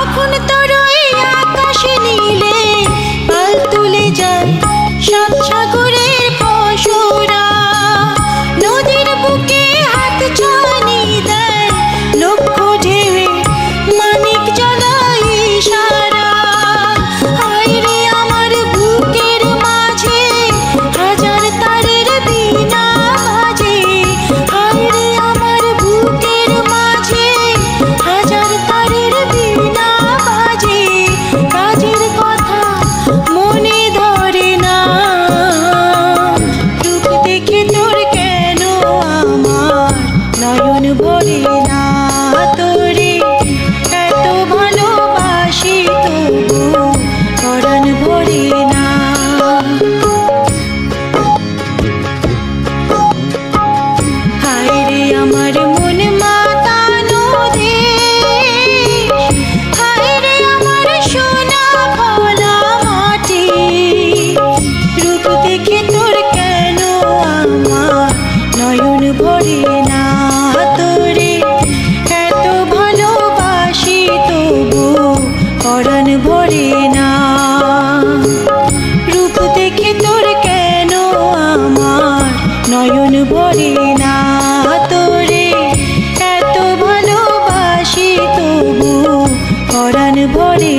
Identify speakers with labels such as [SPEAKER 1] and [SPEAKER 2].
[SPEAKER 1] কখন তোর এই আকাশ নীলে পাল তুলে যায় সাত সাগরের পশুরা, নদীর বুকে হাত ছানি দেয় লক্ষ ঢেউয়ে মানিক জ্বালায় ইশারা। হায় রে আমার বুকের মাঝে হাজার তারের বীণা বাজে, হায় রে আমার বুকের মাঝে হাজার তারের বীণা বাজে, কাজের কথা মনে ধরে না। রূপ দেখে তোর কেন আমার নয়ন ভরে না, তোরে এত ভালোবাসি তবু পরাণ ভরে না। হায় রে আমার মন মাতানো দেশ, হায় রে আমার সোনা ফলা মাটি। রূপ দেখে তোর কেন আমার নয়ন ভরে না, তোরে এত ভালোবাসি তবু পরাণ ভরে না। রূপ দেখে তোর কেন আমার নয়ন ভরে না, তোরে এত ভালোবাসি তবু পরাণ ভরে